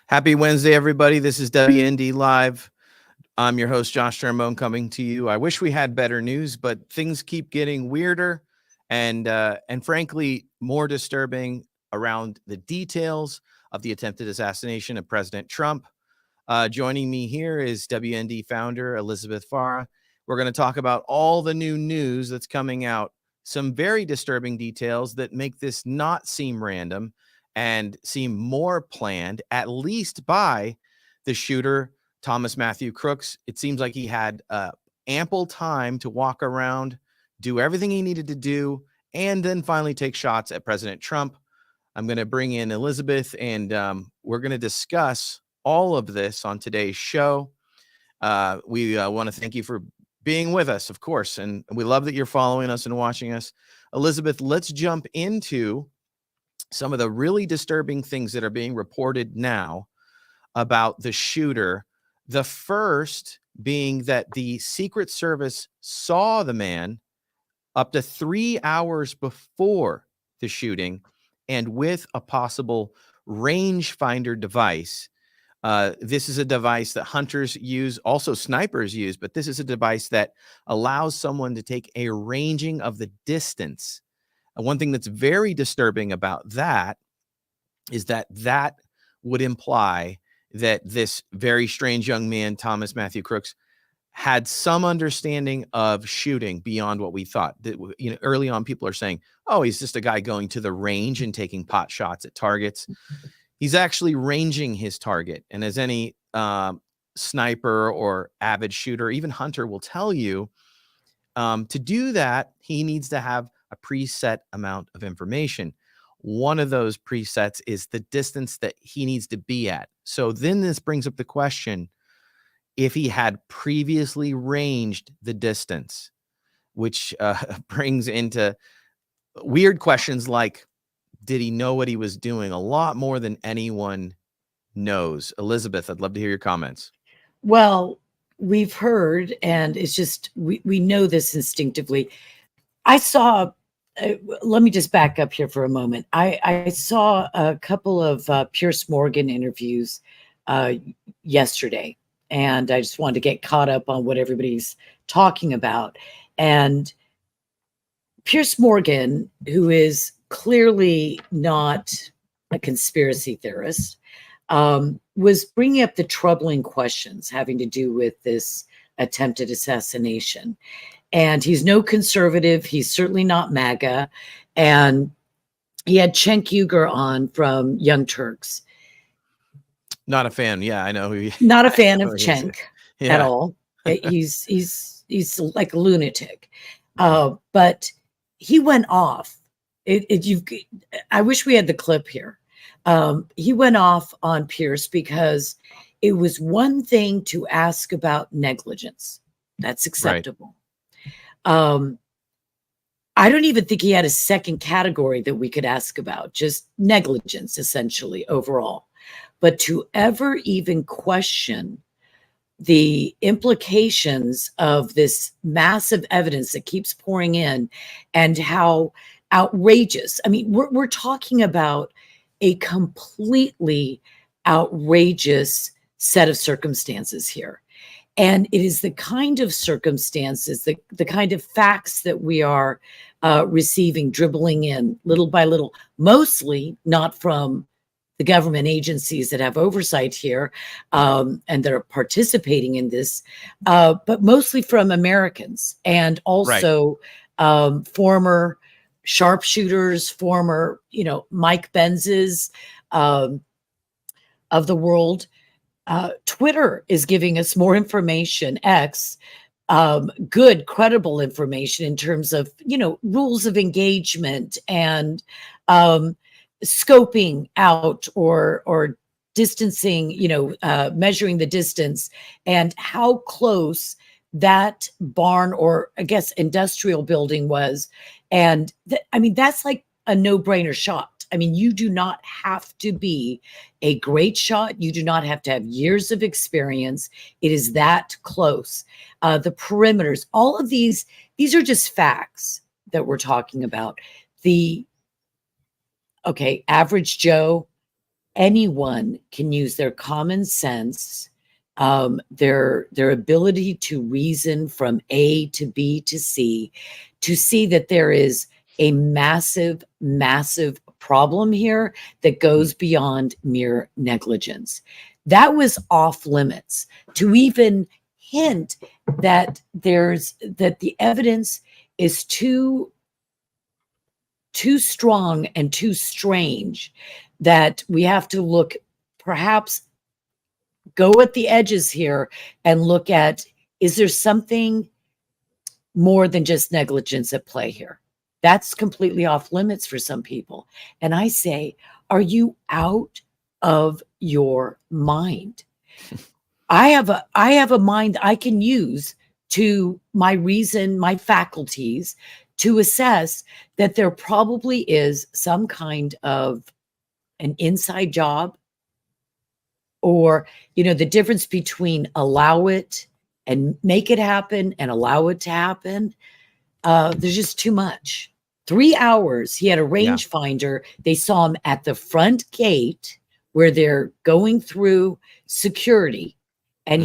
Happy Wednesday, everybody. This is WND Live. I'm your host, Josh Termone, coming to you. I wish we had better news, but things keep getting weirder and frankly, more disturbing around the details of the attempted assassination of President Trump. Joining me here is WND founder Elizabeth Farah. We're going to talk about all the new news that's coming out, some very disturbing details that make this not seem random and seem more planned, at least by the shooter, Thomas Matthew Crooks. It seems like he had ample time to walk around, do everything he needed to do, and then finally take shots at President Trump. I'm going to bring in Elizabeth, and we're going to discuss all of this on today's show. We want to thank you for being with us, of course, and we love that you're following us and watching us. Elizabeth, let's jump into some of the really disturbing things that are being reported now about the shooter. The first being that the Secret Service saw the man up to 3 hours before the shooting and with a possible rangefinder device. This is a device that hunters use, also snipers use, but this is a device that allows someone to take a ranging of the distance. And one thing that's very disturbing about that is that that would imply that this very strange young man, Thomas Matthew Crooks, had some understanding of shooting beyond what we thought. That, early on, people are saying, oh, he's just a guy going to the range and taking pot shots at targets. He's actually ranging his target. And as any sniper or avid shooter, even hunter will tell you, to do that, he needs to have a preset amount of information. One of those presets is the distance that he needs to be at. So then this brings up the question, if he had previously ranged the distance, which brings into weird questions like, did he know what he was doing? A lot more than anyone knows. Elizabeth, I'd love to hear your comments. Well, we've heard, and it's just, we know this instinctively. I saw, let me just back up here for a moment. I saw a couple of Piers Morgan interviews yesterday, and I just wanted to get caught up on what everybody's talking about. And Piers Morgan, who is clearly not a conspiracy theorist, was bringing up the troubling questions having to do with this attempted assassination. And he's no conservative. He's certainly not MAGA. And he had Cenk Uygur on from Young Turks. Not a fan. Yeah, I know. Not a fan of Cenk at all. He's like a lunatic. But he went off. I wish we had the clip here. He went off on Pierce because it was one thing to ask about negligence. That's acceptable. Right. I don't even think he had a second category that we could ask about, just negligence, essentially, overall. But to ever even question the implications of this massive evidence that keeps pouring in and how outrageous, I mean, we're talking about a completely outrageous set of circumstances here. And it is the kind of circumstances, the kind of facts that we are receiving, dribbling in little by little, mostly not from the government agencies that have oversight here and that are participating in this, but mostly from Americans and also former sharpshooters, former, Mike Benzes of the world. Twitter is giving us more information, X, good, credible information in terms of, rules of engagement and scoping out or distancing, measuring the distance and how close that barn or I guess industrial building was. And that's like a no-brainer shot. I mean, you do not have to be a great shot. You do not have to have years of experience. It is that close. The perimeters, all of these are just facts that we're talking about. Average Joe, anyone can use their common sense, their ability to reason from A to B to C, to see that there is a massive, massive problem here that goes beyond mere negligence. That was off limits. To even hint that the evidence is too strong and too strange, that we have to look, perhaps go at the edges here and look at, is there something more than just negligence at play here? That's completely off limits for some people. And I say, are you out of your mind? I have a mind I can use to my reason, my faculties, to assess that there probably is some kind of an inside job, or, the difference between allow it and make it happen and allow it to happen. There's just too much. 3 hours. He had a rangefinder. They saw him at the front gate where they're going through security. And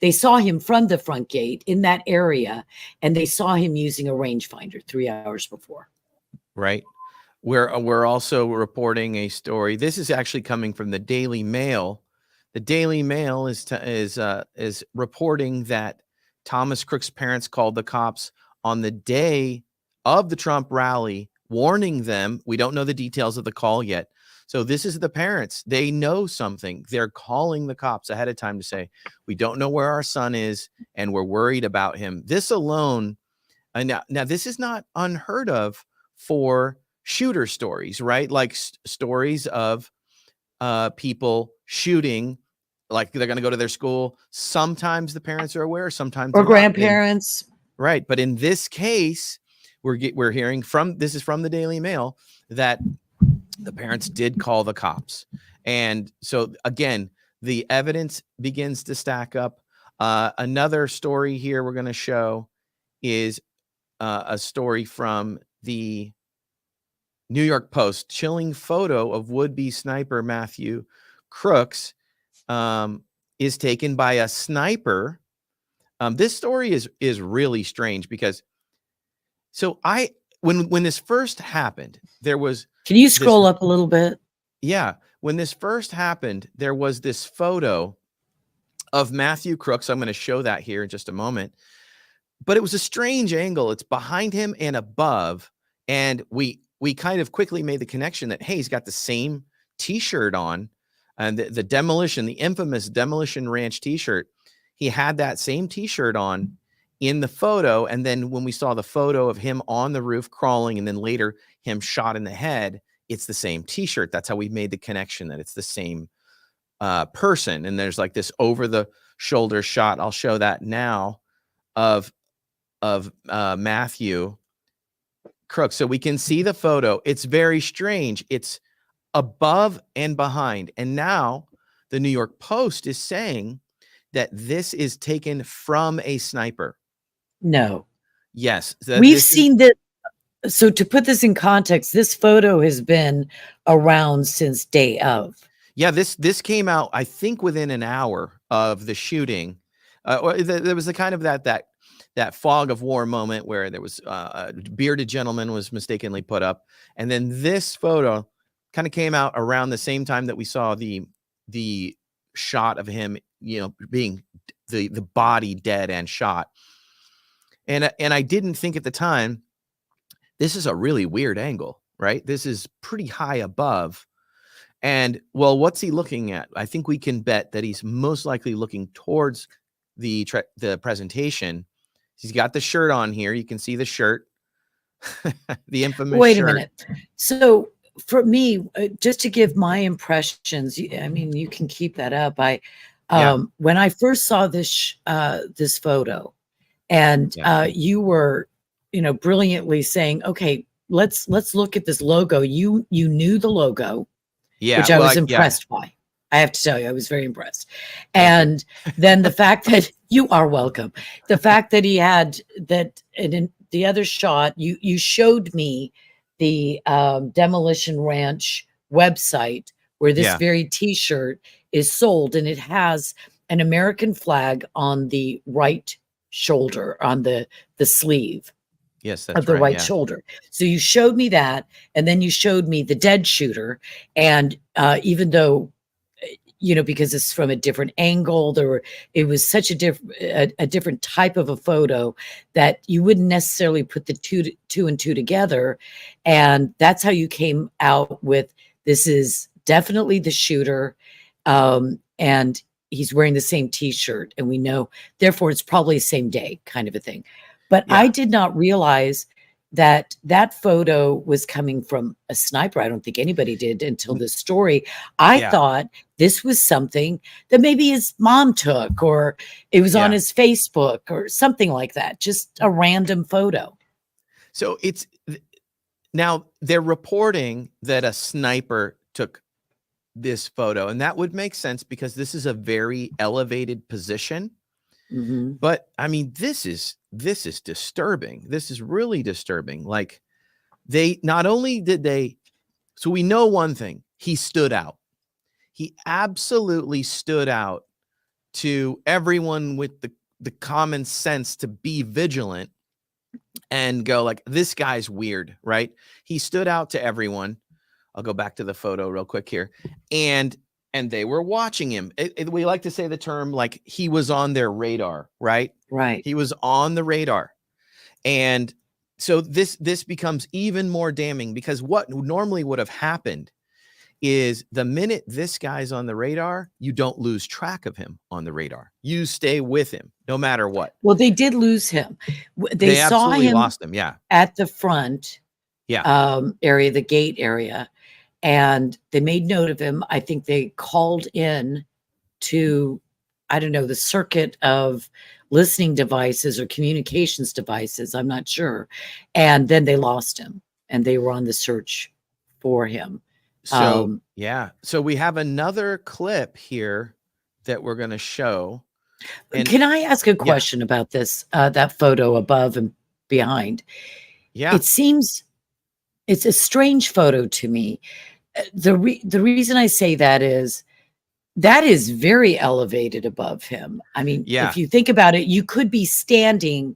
they saw him from the front gate in that area, and they saw him using a rangefinder 3 hours before. Right. We're also reporting a story. This is actually coming from the Daily Mail. The Daily Mail is reporting that Thomas Crook's parents called the cops on the day of the Trump rally, warning them. We don't know the details of the call yet. So this is the parents. They know something. They're calling the cops ahead of time to say, we don't know where our son is, and we're worried about him. This alone, now this is not unheard of for shooter stories, right? Like stories of people shooting, like they're going to go to their school. Sometimes the parents are aware, sometimes or grandparents. Right. But in this case, we're hearing this is from the Daily Mail, that the parents did call the cops. And so again, the evidence begins to stack up. Another story here we're going to show is a story from the New York Post. Chilling photo of would-be sniper Matthew Crooks is taken by a sniper. This story is really strange because when this first happened, there was. Can you scroll up a little bit? Yeah. When this first happened, there was this photo of Matthew Crooks. I'm going to show that here in just a moment. But it was a strange angle. It's behind him and above. And we kind of quickly made the connection that, hey, he's got the same T-shirt on, and the infamous Demolition Ranch T-shirt. He had that same T-shirt on in the photo. And then when we saw the photo of him on the roof crawling, and then later him shot in the head, it's the same T-shirt. That's how we made the connection, that it's the same person. And there's like this over the shoulder shot. I'll show that now of Matthew Crooks. So we can see the photo. It's very strange. It's above and behind. And now the New York Post is saying that this is taken from a sniper. No. Yes. We've seen that. So to put this in context, this photo has been around since day of. Yeah, this came out, I think, within an hour of the shooting. There was a kind of that fog of war moment where there was a bearded gentleman was mistakenly put up. And then this photo kind of came out around the same time that we saw the shot of him, being the body dead and shot. And I didn't think at the time, this is a really weird angle, right? This is pretty high above. And well, what's he looking at? I think we can bet that he's most likely looking towards the presentation. He's got the shirt on here. You can see the shirt, the infamous Wait shirt. a minute. So for me, just to give my impressions, I mean, you can keep that up. When I first saw this photo, and you were, brilliantly saying, okay, let's look at this logo. You knew the logo, which I was impressed by. I have to tell you, I was very impressed. And then the fact that you are welcome, the fact that he had that, and in the other shot, you showed me the Demolition Ranch website where this Yeah. very t-shirt is sold, and it has an American flag on the right shoulder, on the sleeve Yes, of that's the right. right Yeah. shoulder. So you showed me that, and then you showed me the dead shooter. And even though, because it's from a different angle, it was such a different type of a photo that you wouldn't necessarily put the two and two together. And that's how you came out with, this is definitely the shooter. And he's wearing the same t-shirt, and we know, therefore it's probably same day kind of a thing. But I Yeah. did not realize that that photo was coming from a sniper. I don't think anybody did until this story. I Yeah. thought this was something that maybe his mom took, or it was on Yeah. his Facebook or something like that, just a random photo. So now they're reporting that a sniper took this photo, and that would make sense because this is a very elevated position. Mhm. But I mean, this is disturbing. This is really disturbing. Like, they not only did they, so we know one thing, he stood out. He absolutely stood out to everyone with the common sense to be vigilant and go like, this guy's weird, right? He stood out to everyone. I'll go back to the photo real quick here. And they were watching him. We like to say the term, like, he was on their radar, right? Right. He was on the radar. And so this becomes even more damning, because what normally would have happened is the minute this guy's on the radar, you don't lose track of him on the radar. You stay with him no matter what. Well, they did lose him. They They saw absolutely him lost him. Yeah. at the front Yeah. area, the gate area, and they made note of him. I think they called in to, I don't know, the circuit of listening devices or communications devices, I'm not sure. And then they lost him, and they were on the search for him. So, yeah. So we have another clip here that we're going to show. And Can I ask a yeah, question about this, that photo above and behind? yeah, It seems it's a strange photo to me. The reason I say that is very elevated above him. I mean, yeah. if you think about it, you could be standing,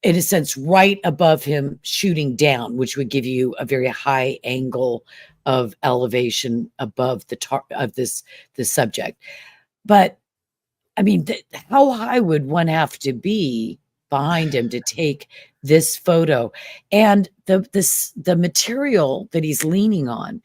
in a sense, right above him shooting down, which would give you a very high angle of elevation above the subject. But I mean, how high would one have to be behind him to take this photo? And the material that he's leaning on,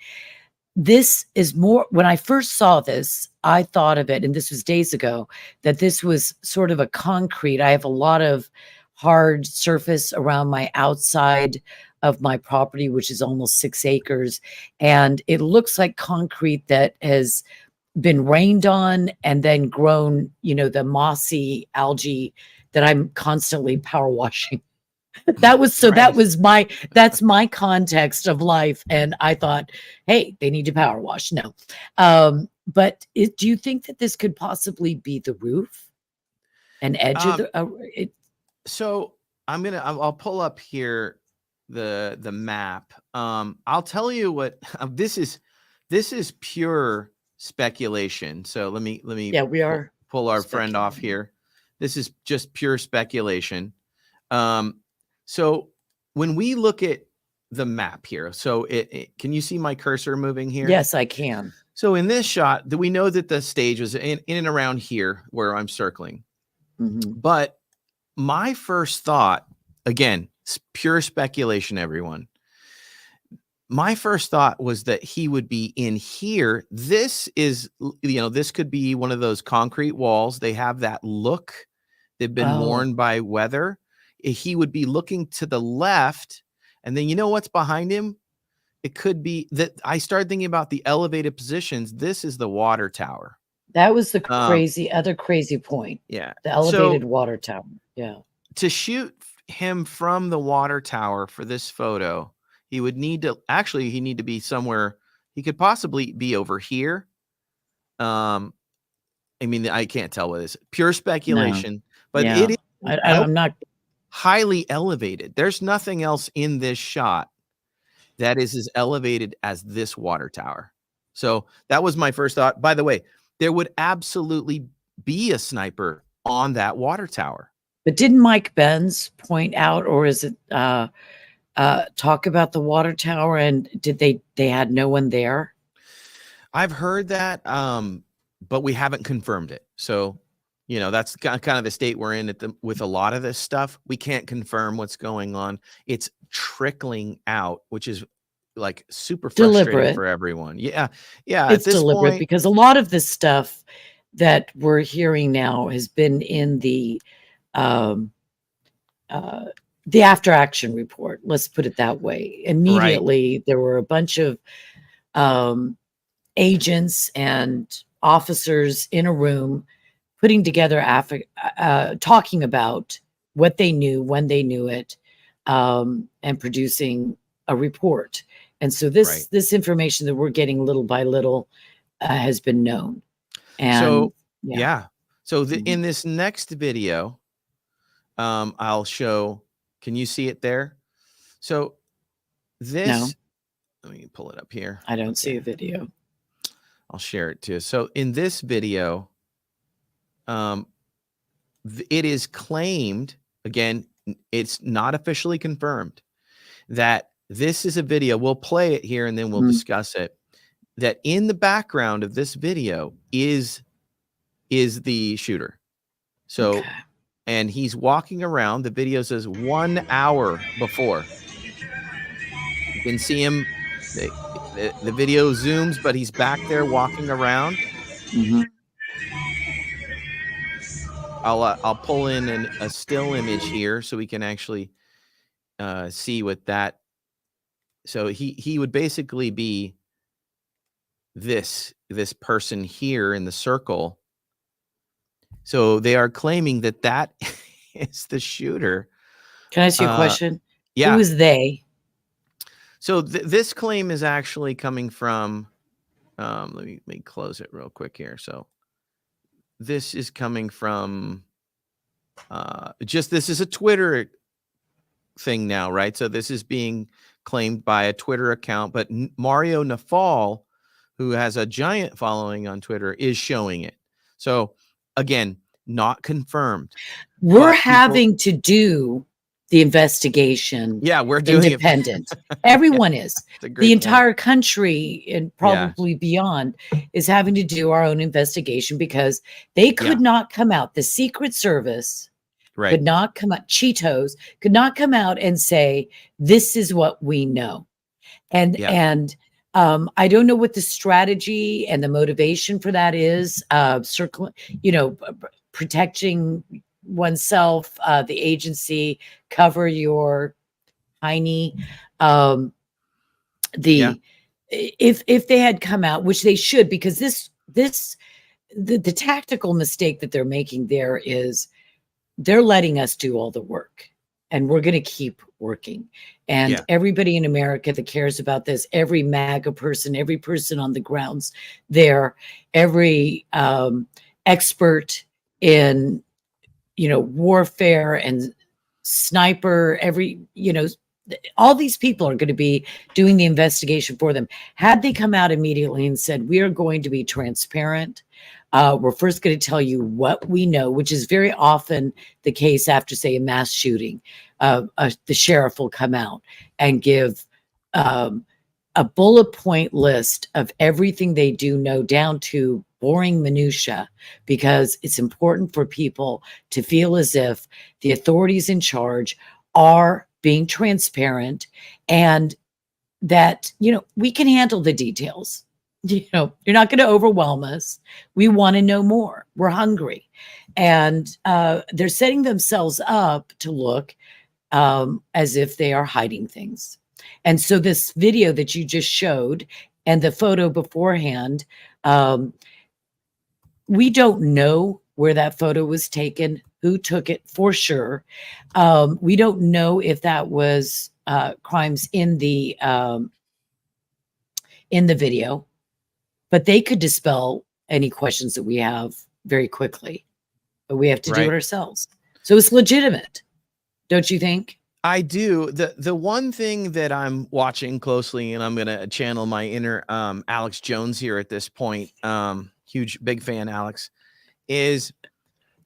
this is more, when I first saw this, I thought of it, and this was days ago, that this was sort of a concrete. I have a lot of hard surface around my outside of my property, which is almost 6 acres. And it looks like concrete that has been rained on and then grown, the mossy algae that I'm constantly power washing. Right. That's my context of life. And I thought, hey, they need to power wash. No. But do you think that this could possibly be the roof? An edge of So I'll pull up here the map. I'll tell you what, this is pure speculation. So let me yeah, we are pull our friend off speculating. here. This is just pure speculation. So when we look at the map here, so can you see my cursor moving here? Yes, I can. So in this shot, we know that the stage was in and around here where I'm circling. Mhm. But my first thought, again, pure speculation, everyone. My first thought was that he would be in here. This is, this could be one of those concrete walls. They have that look. They've been worn by weather. He would be looking to the left. And then, what's behind him? It could be that I started thinking about the elevated positions. This is the water tower. That was the other crazy point. Yeah. The elevated water tower. Yeah. To shoot him from the water tower for this photo, he would need to be somewhere. He could possibly be over here. I mean, I can't tell what it is. Pure speculation, but Yeah. it is I'm not. highly elevated. There's nothing else in this shot that is as elevated as this water tower. So that was my first thought. By the way, there would absolutely be a sniper on that water tower. But didn't Mike Benz point out, or is it talk about the water tower, and did they had no one there? I've heard that, but we haven't confirmed it. So, that's kind of the state we're in with a lot of this stuff. We can't confirm what's going on. It's trickling out, which is like super frustrating Deliberate. for everyone. Yeah. Yeah. It's At this deliberate point, because a lot of this stuff that we're hearing now has been in the after action report. Let's put it that way. Immediately, there were a bunch of agents and officers in a room putting together talking about what they knew, when they knew it, and producing a report. And so this information that we're getting little by little has been known. And so, yeah. yeah. So in this next video, I'll show, can you see it there? So this, let me pull it up here. I don't see a video. I'll share it too. So in this video, it is claimed, again, it's not officially confirmed, that this is a video. We'll play it here and then we'll discuss it. That in the background of this video is the shooter. So, and he's walking around. The video says 1 hour before. You can see him. The video zooms, but he's back there walking around. I'll pull in a still image here so we can actually see what that. So he would basically be this person here in the circle. So they are claiming that is the shooter. Can I ask you a question? Yeah. Who is they? So this claim is actually coming from, let me close it real quick here. So this is coming from, this is a Twitter thing now, right? So this is being claimed by a Twitter account, but Mario Nafal, who has a giant following on Twitter, is showing it. So again, not confirmed. We're having to do the investigation. Yeah, we're doing independent. Everyone is. The entire country and probably beyond is having to do our own investigation because they could not come out. The Secret Service could not come out. Cheetos could not come out and say, this is what we know. And I don't know what the strategy and the motivation for that is. Protecting oneself, the agency, cover your tiny. If they had come out, which they should, because the tactical mistake that they're making there is they're letting us do all the work, and we're going to keep working. And everybody in America that cares about this, every MAGA person, every person on the grounds there, every expert in warfare and sniper, all these people are going to be doing the investigation for them. Had they come out immediately and said, we are going to be transparent, we're first going to tell you what we know, which is very often the case after, say, a mass shooting. The sheriff will come out and give a bullet point list of everything they do know, down to boring minutia, because it's important for people to feel as if the authorities in charge are being transparent and that, we can handle the details. You're not going to overwhelm us. We want to know more. We're hungry. And they're setting themselves up to look as if they are hiding things. And so this video that you just showed and the photo beforehand, we don't know where that photo was taken, who took it for sure. We don't know if that was crimes in the video, but they could dispel any questions that we have very quickly. But we have to do it ourselves. So it's legitimate, don't you think? I do. The one thing that I'm watching closely, and I'm gonna channel my inner Alex Jones here at this point. Huge big fan, Alex, is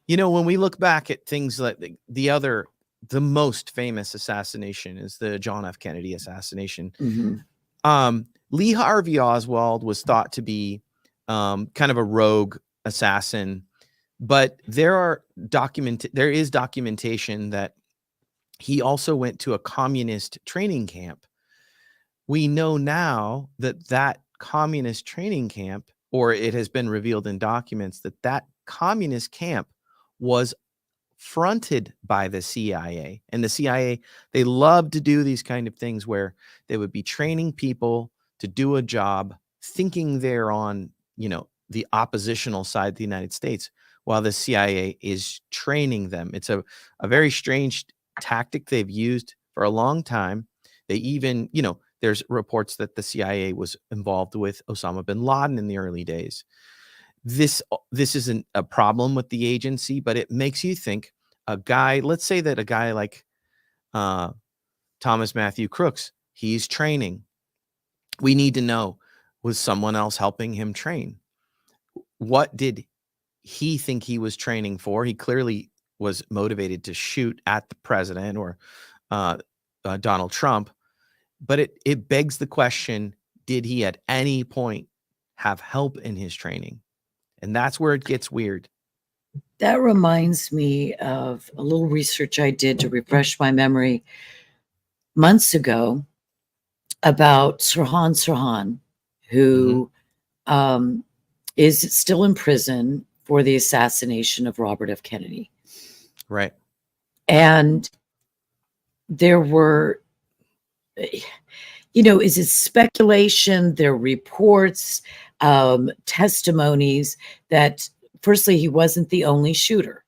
when we look back at things like the most famous assassination is the John F. Kennedy assassination. Lee Harvey Oswald was thought to be kind of a rogue assassin, but there is documentation that he also went to a communist training camp. We know now that communist training camp, or it has been revealed in documents that communist camp was fronted by the CIA. And the CIA, they love to do these kind of things where they would be training people to do a job thinking they're on, the oppositional side of the United States, while the CIA is training them. It's a very strange tactic they've used for a long time. They even, there's reports that the CIA was involved with Osama bin Laden in the early days. This isn't a problem with the agency, but it makes you think let's say that a guy like Thomas Matthew Crooks, he's training. We need to know, was someone else helping him train? What did he think he was training for? He clearly was motivated to shoot at the president or Donald Trump. But it begs the question, did he at any point have help in his training? And that's where it gets weird. That reminds me of a little research I did to refresh my memory months ago about Sirhan Sirhan, who is still in prison for the assassination of Robert F. Kennedy. Right. And there were, is it speculation? There are reports, testimonies that, firstly, he wasn't the only shooter.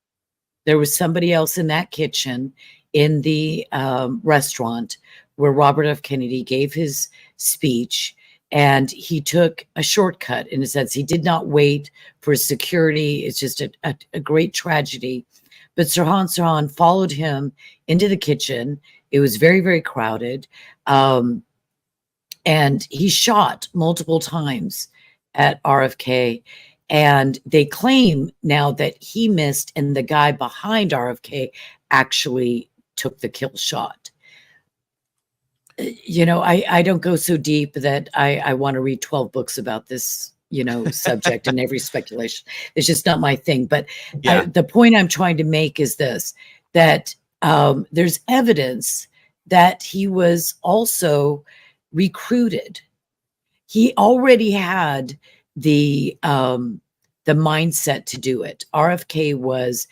There was somebody else in that kitchen in the restaurant where Robert F. Kennedy gave his speech, and he took a shortcut in a sense. He did not wait for security. It's just a great tragedy. But Sirhan Sirhan followed him into the kitchen. It was very, very crowded. And he shot multiple times at RFK. And they claim now that he missed and the guy behind RFK actually took the kill shot. I don't go so deep that I want to read 12 books about this, subject and every speculation. It's just not my thing. But yeah. The point I'm trying to make is this, that there's evidence that he was also recruited. He already had the mindset to do it. RFK was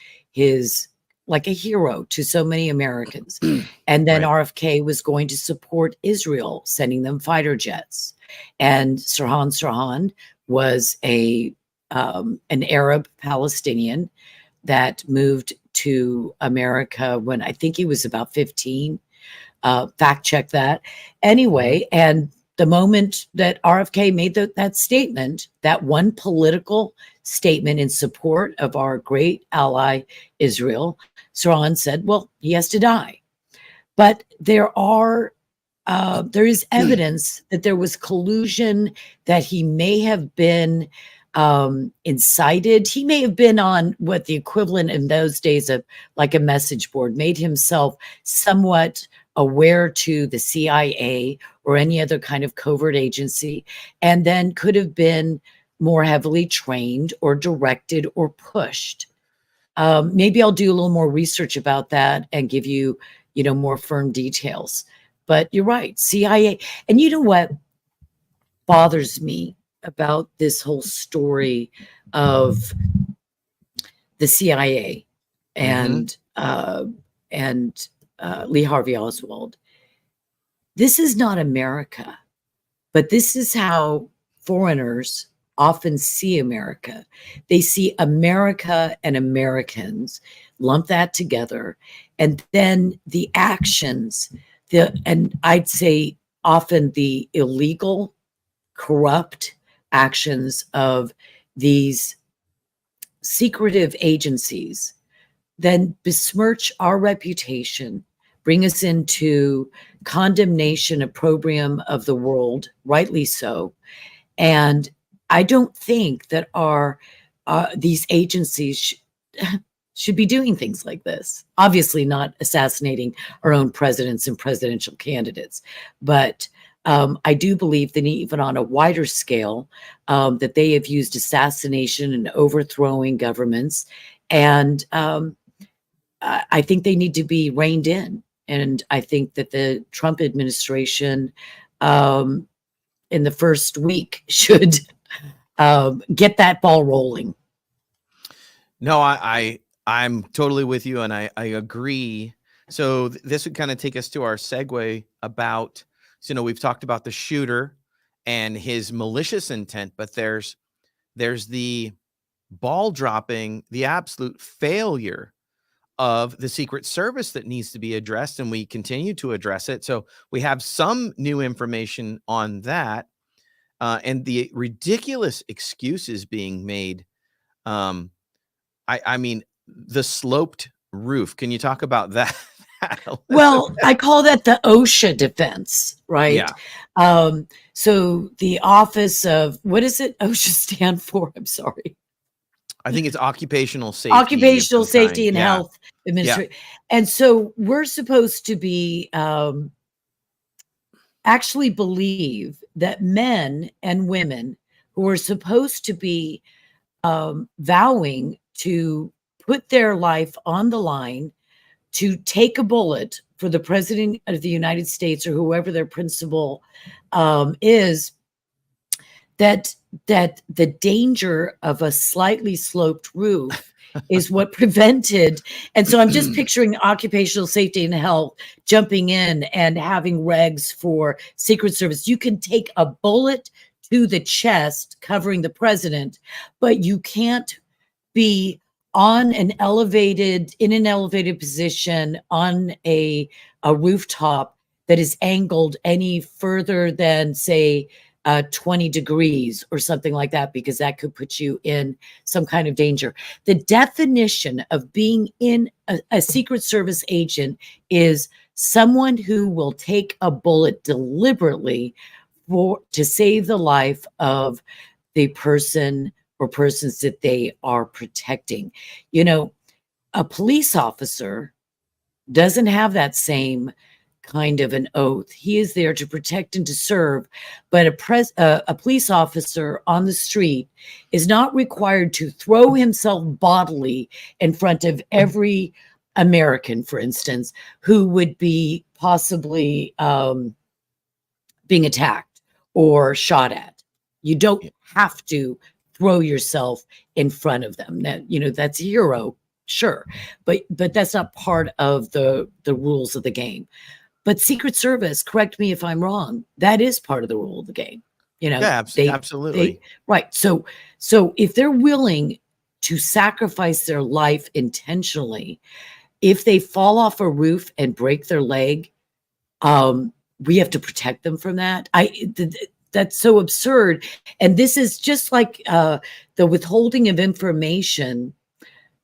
like a hero to so many Americans. And then Right. RFK was going to support Israel, sending them fighter jets. And Sirhan Sirhan was an Arab Palestinian that moved to America when I think he was about 15. Fact check that. Anyway, and the moment that RFK made that statement, that one political statement in support of our great ally, Israel, Sirhan said, well, he has to die. But there is evidence that there was collusion, that he may have been incited. He may have been on what the equivalent in those days of like a message board, made himself somewhat aware to the CIA or any other kind of covert agency, and then could have been more heavily trained or directed or pushed. Maybe I'll do a little more research about that and give you, more firm details. But you're right, CIA. And you know what bothers me about this whole story of the CIA and Lee Harvey Oswald? This is not America, but this is how foreigners often see America. They see America and Americans, lump that together, and then the actions, and I'd say often the illegal, corrupt actions of these secretive agencies then besmirch our reputation, bring us into condemnation, opprobrium of the world, rightly so. And I don't think that these agencies should be doing things like this. Obviously not assassinating our own presidents and presidential candidates, but I do believe that even on a wider scale, that they have used assassination and overthrowing governments. And I think they need to be reined in. And I think that the Trump administration in the first week should get that ball rolling. No, I'm totally with you, and I agree. So this would kind of take us to our segue about, so, we've talked about the shooter and his malicious intent, but there's the ball dropping, the absolute failure of the Secret Service that needs to be addressed, and we continue to address it. So we have some new information on that, and the ridiculous excuses being made. I mean, the sloped roof. Can you talk about that? Well, I call that the OSHA defense, right? Yeah. So the Office of, what does it OSHA stand for? I'm sorry. I think it's occupational safety. Occupational Safety and Yeah. Health Administration. And so we're supposed to be actually believe that men and women who are supposed to be vowing to put their life on the line to take a bullet for the president of the United States or whoever their principal is, that the danger of a slightly sloped roof is what prevented. And so I'm just picturing occupational safety and health jumping in and having regs for Secret Service. You can take a bullet to the chest covering the president, but you can't be in an elevated position on a rooftop that is angled any further than, say, 20 degrees or something like that, because that could put you in some kind of danger. The definition of being in a Secret Service agent is someone who will take a bullet deliberately to save the life of the person or persons that they are protecting. A police officer doesn't have that same kind of an oath. He is there to protect and to serve, but a police officer on the street is not required to throw himself bodily in front of every American, for instance, who would be possibly being attacked or shot at. You don't have to throw yourself in front of them. Now, that's a hero, sure, but that's not part of the rules of the game. But Secret Service, correct me if I'm wrong, that is part of the rule of the game. Yeah, absolutely. Right. So if they're willing to sacrifice their life intentionally, if they fall off a roof and break their leg, we have to protect them from that. That's so absurd. And this is just like the withholding of information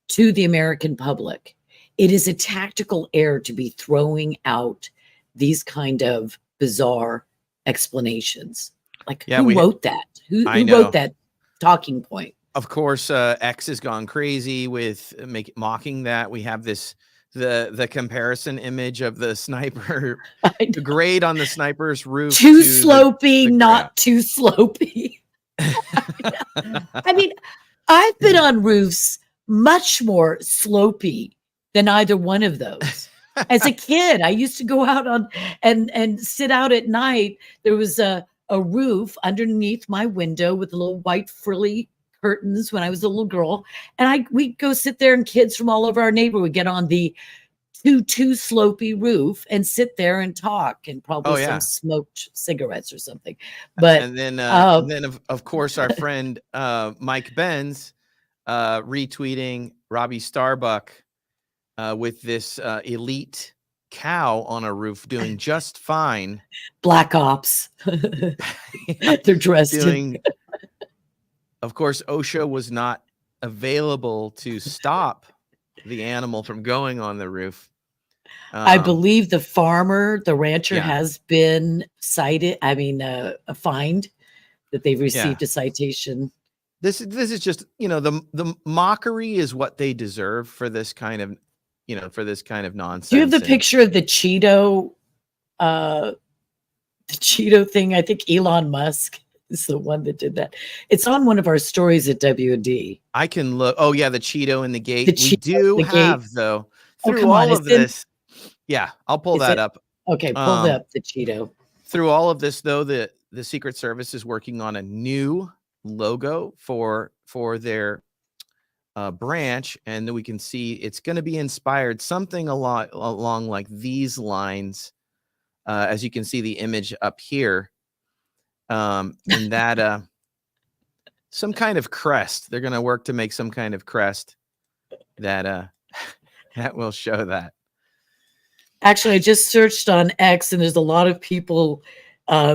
to the American public. It is a tactical error to be throwing out these kind of bizarre explanations. Like, who wrote that? Who wrote that talking point? Of course, X has gone crazy with mocking that. We have the comparison image of the sniper, the grade on the sniper's roof. Too slopey, not too slopey. I mean, I've been on roofs much more slopey than either one of those. As a kid, I used to go out and sit out at night. There was a roof underneath my window with little white frilly curtains when I was a little girl. And we'd go sit there, and kids from all over our neighborhood would get on the too slopey roof and sit there and talk, and probably some smoked cigarettes or something. But and then of course our friend Mike Benz retweeting Robbie Starbuck with this elite cow on a roof doing just fine. Black ops. They're dressed in. Of course, OSHA was not available to stop the animal from going on the roof. I believe the farmer, the rancher, Yeah. has been cited. I mean, fined, that they've Yeah. received a citation. This is just, the mockery is what they deserve for this kind of, for this kind of nonsense. Do you have the picture of the Cheeto thing? I think Elon Musk is the one that did that. It's on one of our stories at WD. I can look. Oh yeah, the Cheeto in the gate. The We Cheeto do in the have gate. though Oh, through come on. all of this. Yeah, I'll pull Is that it? up. Okay, pull up the Cheeto. Through all of this though, the Secret Service is working on a new logo for their branch, and we can see it's going to be inspired something a lot along like these lines. As you can see the image up here, and that some kind of crest. They're going to work to make some kind of crest that that will show that. Actually, I just searched on X, and there's a lot of people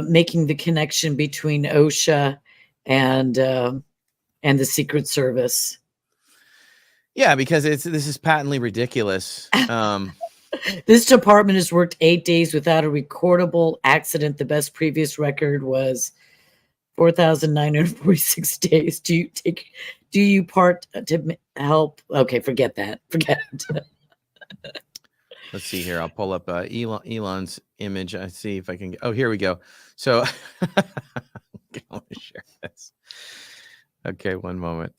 making the connection between OSHA and the Secret Service. Yeah, because this is patently ridiculous. This department has worked 8 days without a recordable accident. The best previous record was 4,946 days. Do you part to help? Okay, forget that. Forget it. Let's see here. I'll pull up Elon's image. I see if I can. Oh, here we go. So I want to share this. Okay, one moment.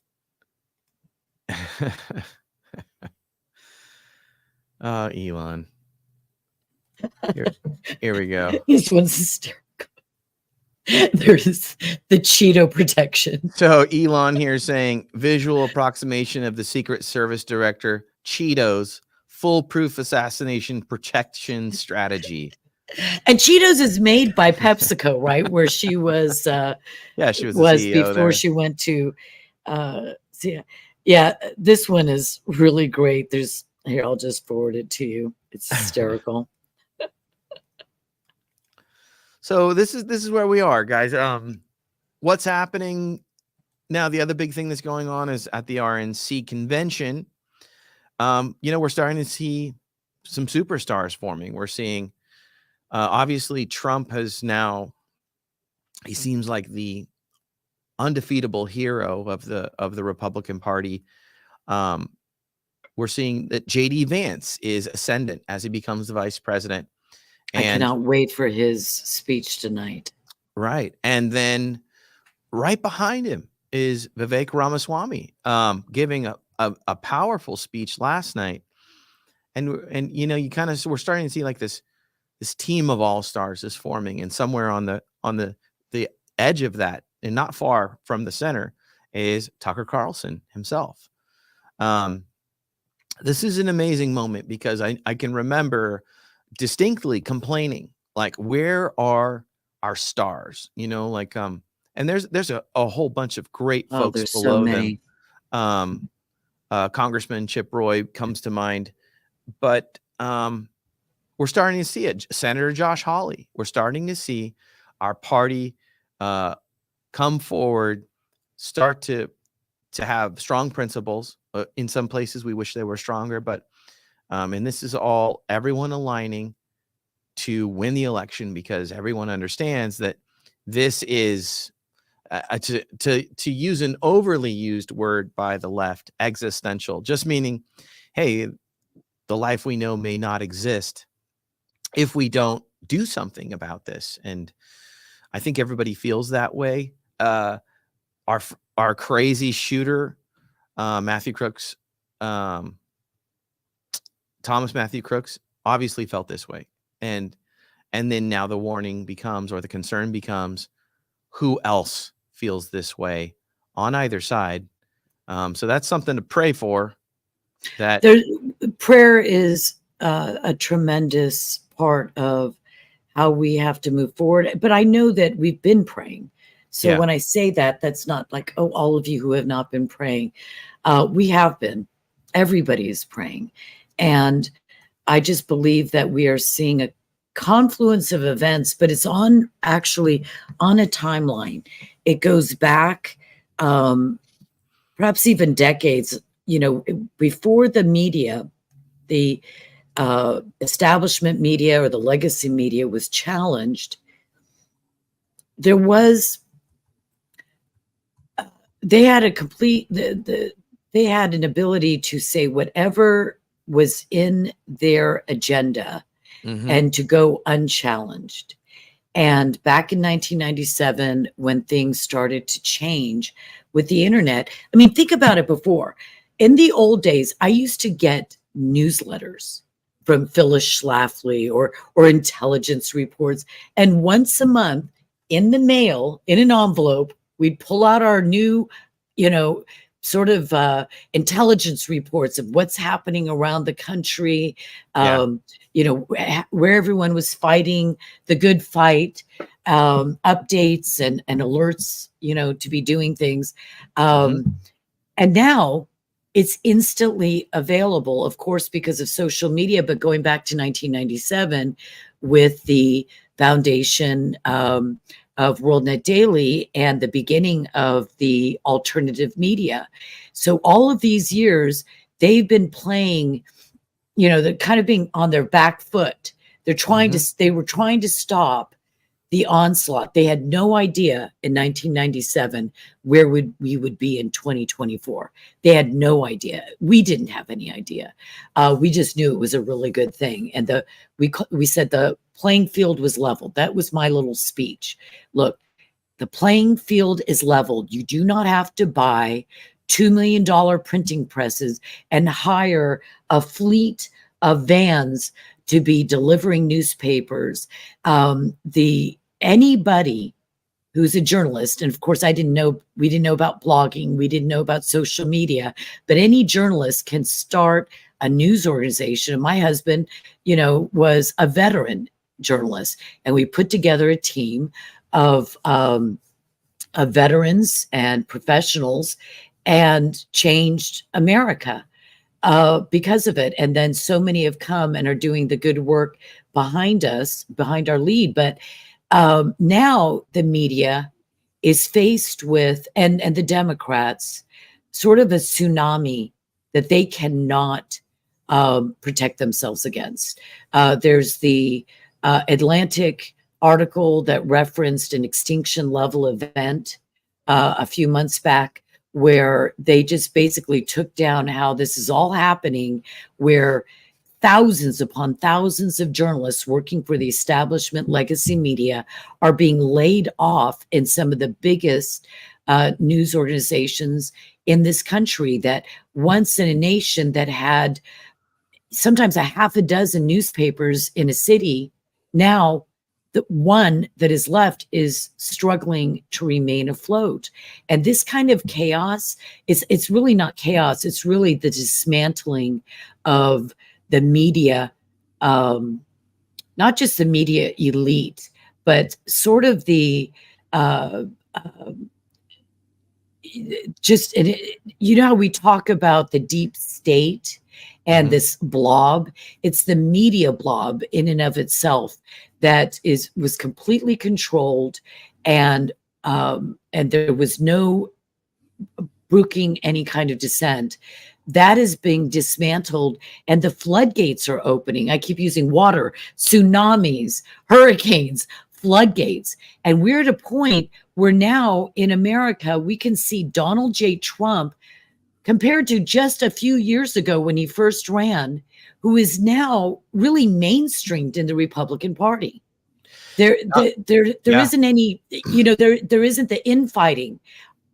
Oh, Elon. Here we go. This one's hysterical. There's the Cheeto protection. So Elon here saying visual approximation of the Secret Service director Cheetos foolproof assassination protection strategy. And Cheetos is made by PepsiCo, right? Where she was she was the CEO before there. she went to yeah, this one is really great. Here, I'll just forward it to you. It's hysterical. So this is where we are, guys. What's happening now? The other big thing that's going on is at the RNC convention. We're starting to see some superstars forming. We're seeing, obviously, Trump has now. He seems like the undefeatable hero of the Republican Party. We're seeing that J.D. Vance is ascendant as he becomes the vice president. I cannot wait for his speech tonight. Right. And then right behind him is Vivek Ramaswamy giving a powerful speech last night. And we're starting to see like this team of all-stars is forming, and somewhere on the edge of that, and not far from the center, is Tucker Carlson himself. This is an amazing moment because I can remember distinctly complaining, like, where are our stars? And there's a whole bunch of great folks below them. Congressman Chip Roy comes to mind, but we're starting to see it. Senator Josh Hawley. We're starting to see our party come forward, start to have strong principles. In some places, we wish they were stronger, but and this is all everyone aligning to win the election, because everyone understands that this is, to use an overly used word by the left, existential, just meaning, hey, the life we know may not exist if we don't do something about this. And I think everybody feels that way. Our crazy shooter, Matthew Crooks, Thomas Matthew Crooks, obviously felt this way. And then now the warning becomes, or the concern becomes, who else feels this way on either side? So that's something to pray for. That prayer is a tremendous part of how we have to move forward. But I know that we've been praying. So when I say that, that's not like, oh, all of you who have not been praying. We have been. Everybody is praying. And I just believe that we are seeing a confluence of events, but it's actually on a timeline. It goes back perhaps even decades, before the media, the establishment media or the legacy media was challenged, there was they had a complete they had an ability to say whatever was in their agenda and to go unchallenged. And back in 1997, when things started to change with the internet, I mean, think about it before. In the old days, I used to get newsletters from Phyllis Schlafly or intelligence reports. And once a month in the mail, in an envelope, we'd pull out our new, sort of intelligence reports of what's happening around the country, where everyone was fighting the good fight, updates and alerts, to be doing things. And now it's instantly available, of course, because of social media. But going back to 1997 with the foundation of WorldNetDaily and the beginning of the alternative media. So all of these years, they've been playing, they're kind of being on their back foot. They were trying to stop the onslaught. They had no idea in 1997 where we would be in 2024. They had no idea. We didn't have any idea. We just knew it was a really good thing. And we said the playing field was leveled. That was my little speech. Look, the playing field is leveled. You do not have to buy $2 million printing presses and hire a fleet of vans to be delivering newspapers. Anybody who's a journalist, and of course we didn't know about blogging, we didn't know about social media, but any journalist can start a news organization. And my husband, was a veteran journalist, and we put together a team of veterans and professionals and changed America because of it. And then so many have come and are doing the good work behind us, behind our lead. But now the media is faced with, and the Democrats, sort of a tsunami that they cannot protect themselves against. There's the Atlantic article that referenced an extinction level event a few months back, where they just basically took down how this is all happening, where thousands upon thousands of journalists working for the establishment legacy media are being laid off in some of the biggest news organizations in this country, that once in a nation that had sometimes a half a dozen newspapers in a city, now the one that is left is struggling to remain afloat. And this kind of chaos, it's really not chaos. It's really the dismantling of the media, not just the media elite, but sort of the how we talk about the deep state and this blob. It's the media blob in and of itself that was completely controlled, and there was no brooking any kind of dissent. That is being dismantled, and the floodgates are opening. I keep using water, tsunamis, hurricanes, floodgates. And we're at a point where now in America, we can see Donald J. Trump, compared to just a few years ago when he first ran, who is now really mainstreamed in the Republican Party. There isn't any, there isn't the infighting.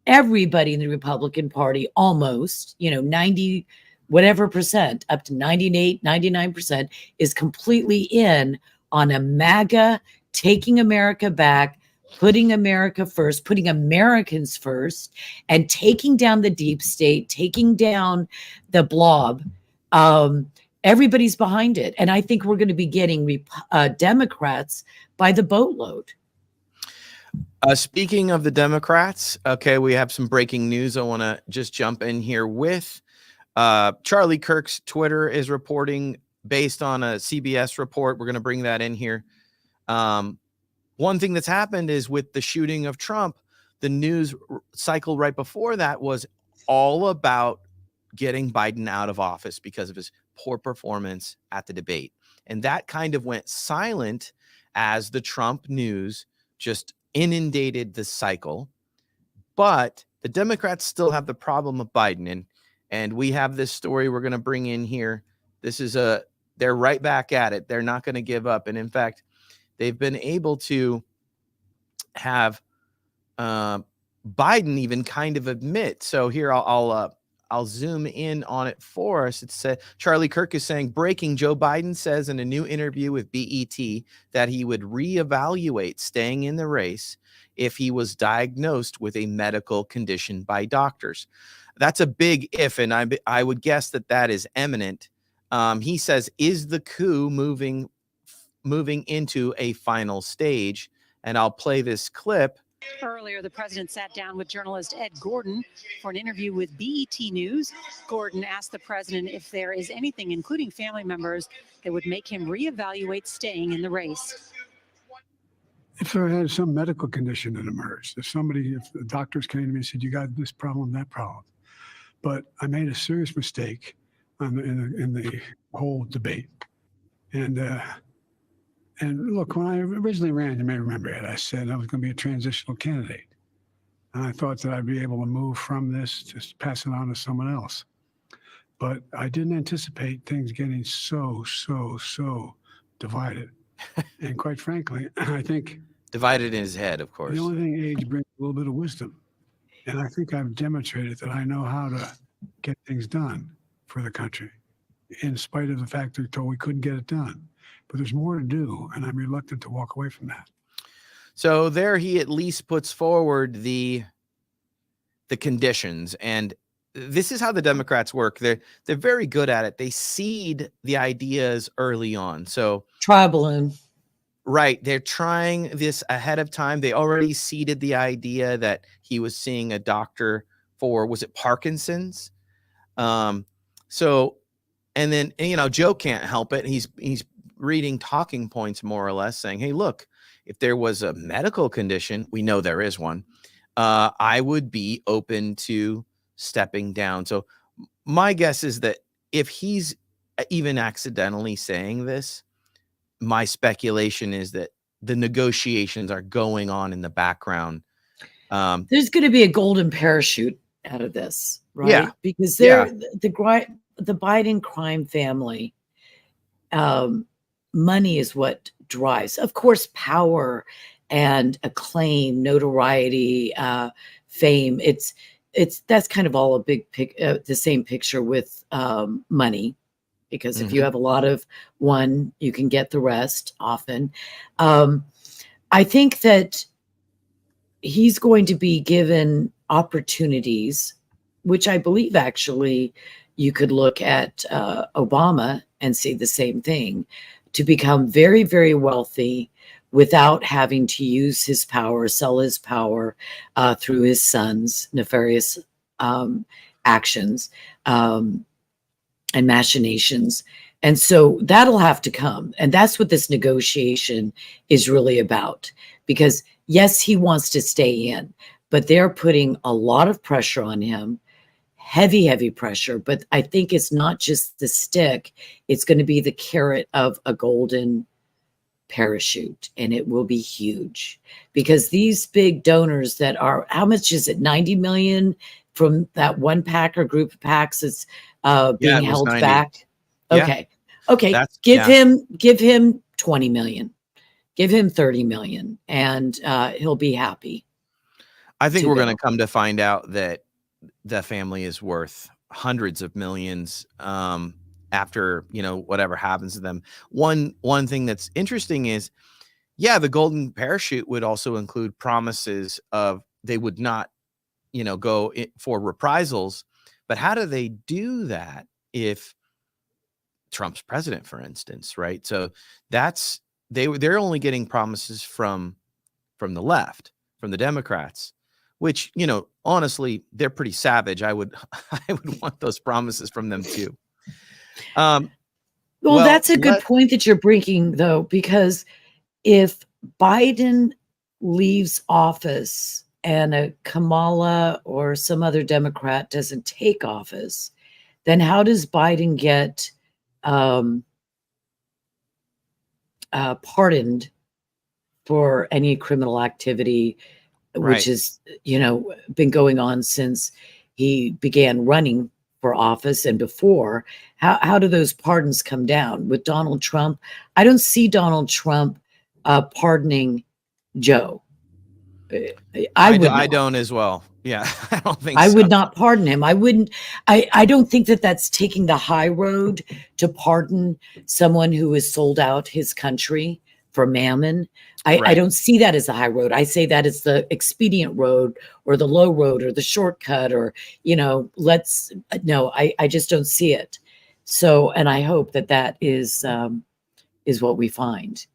Everybody in the Republican Party, almost, 90 whatever percent, up to 98, 99%, is completely in on a MAGA, taking America back, putting America first, putting Americans first, and taking down the deep state, taking down the blob. Everybody's behind it. And I think we're going to be getting Democrats by the boatload. Speaking of the Democrats, okay, we have some breaking news I want to just jump in here with. Charlie Kirk's Twitter is reporting based on a CBS report. We're going to bring that in here. One thing that's happened is with the shooting of Trump, the news cycle right before that was all about getting Biden out of office because of his poor performance at the debate. And that kind of went silent as the Trump news just inundated the cycle. But the Democrats still have the problem of Biden. And we have this story we're going to bring in here. This is they're right back at it. They're not going to give up. And in fact, they've been able to have Biden even kind of admit. So here I'll zoom in on it for us. It's Charlie Kirk is saying, breaking, Joe Biden says in a new interview with BET that he would reevaluate staying in the race if he was diagnosed with a medical condition by doctors. That's a big if, and I would guess that is imminent. He says, is the coup moving into a final stage? And I'll play this clip. Earlier, the president sat down with journalist Ed Gordon for an interview with BET News. Gordon asked the president if there is anything, including family members, that would make him reevaluate staying in the race. If I had some medical condition that emerged, if the doctors came to me and said, you got this problem, that problem. But I made a serious mistake in the whole debate. And look, when I originally ran, you may remember it, I said I was going to be a transitional candidate. And I thought that I'd be able to move from this, just pass it on to someone else. But I didn't anticipate things getting so divided. And quite frankly, I think... Divided in his head, of course. The only thing age brings a little bit of wisdom. And I think I've demonstrated that I know how to get things done for the country, in spite of the fact that we told we couldn't get it done. But there's more to do, and I'm reluctant to walk away from that. So there he at least puts forward the conditions. And this is how the Democrats work. They're very good at it. They seed the ideas early on. So trial balloon. Right. They're trying this ahead of time. They already seeded the idea that he was seeing a doctor for, was it Parkinson's? So, and then, Joe can't help it. He's reading talking points more or less saying, hey, look, if there was a medical condition, we know there is one, I would be open to stepping down. So my guess is that if he's even accidentally saying this, my speculation is that the negotiations are going on in the background. There's going to be a golden parachute out of this, right? Yeah. Because the Biden crime family, money is what drives, of course, power and acclaim, notoriety, fame. That's kind of all a big the same picture with money, because if you have a lot of one, you can get the rest often. I think that he's going to be given opportunities, which I believe actually you could look at Obama and see the same thing, to become very, very wealthy without having to use his power, sell his power through his son's nefarious actions and machinations. And so that'll have to come. And that's what this negotiation is really about. Because yes, he wants to stay in, but they're putting a lot of pressure on him, heavy pressure. But I think it's not just the stick. It's going to be the carrot of a golden parachute, and it will be huge, because these big donors that are, how much is it? 90 million from that one PAC or group of PACs that's being held 90. back. Okay. Yeah. Okay. Give him 20 million, give him 30 million, and he'll be happy. I think we're going to come to find out that the family is worth hundreds of millions after, whatever happens to them. One thing that's interesting is, the golden parachute would also include promises of they would not, go for reprisals. But how do they do that if Trump's president, for instance, right? So that's, they're only getting promises from the left, from the Democrats, which, honestly, they're pretty savage. I would want those promises from them too. Well, that's a good point that you're bringing, though, because if Biden leaves office and a Kamala or some other Democrat doesn't take office, then how does Biden get pardoned for any criminal activity, Right. which has, been going on since he began running for office and before. How do those pardons come down? With Donald Trump, I don't see Donald Trump pardoning Joe. I don't as well. Yeah, I don't think I so. would not pardon him. I wouldn't. I don't think that that's taking the high road to pardon someone who has sold out his country for mammon. I Right. don't see that as the high road. I say that it's the expedient road or the low road or the shortcut or, no, I just don't see it. So, and I hope that is what we find.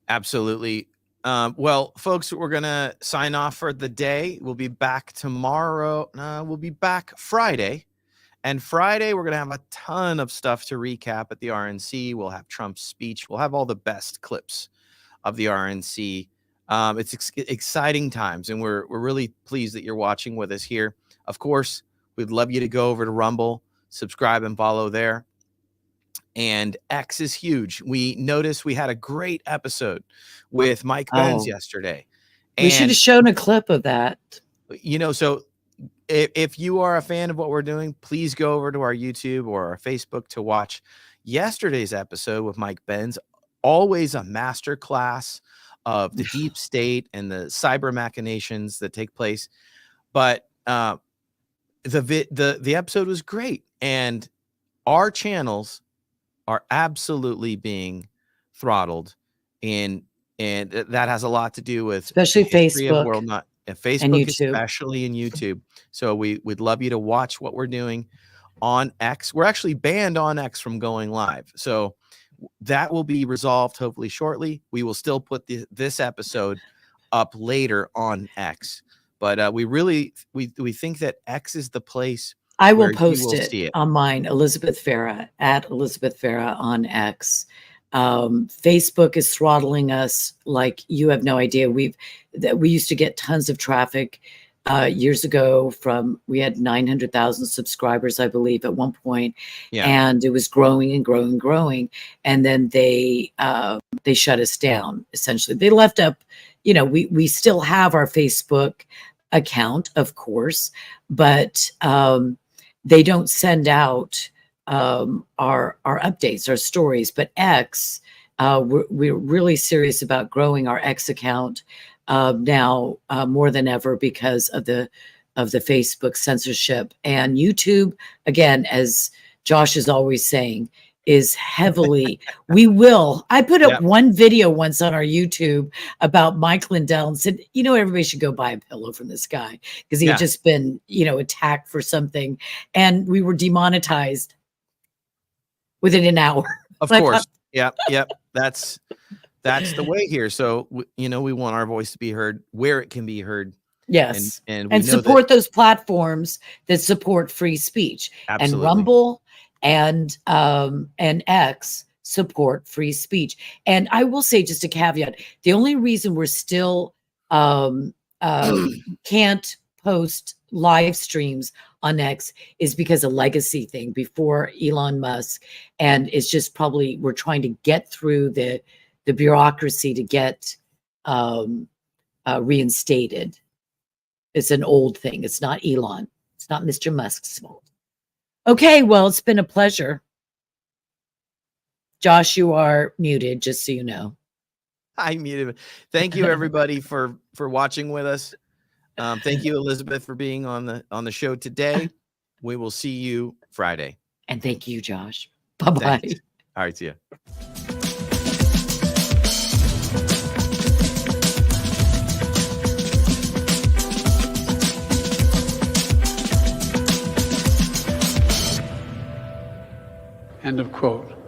Absolutely. Well, folks, we're going to sign off for the day. We'll be back tomorrow. We'll be back Friday. And Friday, we're going to have a ton of stuff to recap at the RNC. We'll have Trump's speech. We'll have all the best clips of the RNC. It's exciting times, and we're really pleased that you're watching with us here. Of course, we'd love you to go over to Rumble, subscribe and follow there. And X is huge. We noticed we had a great episode with Mike Benz yesterday. We should have shown a clip of that. So if you are a fan of what we're doing, please go over to our YouTube or our Facebook to watch yesterday's episode with Mike Benz. Always a master class of the deep state and the cyber machinations that take place. But the episode was great, and our channels are absolutely being throttled, and that has a lot to do with especially Facebook Facebook and YouTube. Especially in YouTube. So we'd love you to watch what we're doing on X. We're actually banned on X from going live, so that will be resolved hopefully shortly. We will still put this episode up later on X, but we think that X is the place. I will post it on mine, Elizabeth Farah, at Elizabeth Farah on X. Facebook is throttling us like you have no idea. We used to get tons of traffic years ago we had 900,000 subscribers, I believe, at one point. Yeah. And it was growing and growing and growing. And then they shut us down, essentially. They left up, we still have our Facebook account, of course, but they don't send out our updates, our stories. But X, we're really serious about growing our X account now more than ever because of the Facebook censorship. And YouTube, again, as Josh is always saying, is heavily, I put up one video once on our YouTube about Mike Lindell and said, everybody should go buy a pillow from this guy because he had just been, attacked for something. And we were demonetized within an hour. Of course. Yep. That's the way here. So, we want our voice to be heard where it can be heard. Yes. And support those platforms that support free speech. Absolutely. And Rumble and X support free speech. And I will say, just a caveat, the only reason we're still can't post live streams on X is because of legacy thing before Elon Musk. And it's just probably we're trying to get through the bureaucracy to get reinstated. It's an old thing. It's not Elon. It's not Mr. Musk's fault. Okay, well, it's been a pleasure. Josh, you are muted, just so you know. I muted. Thank you, everybody, for watching with us. Thank you, Elizabeth, for being on the show today. We will see you Friday. And thank you, Josh. Bye-bye. Thanks. All right, see ya. End of quote.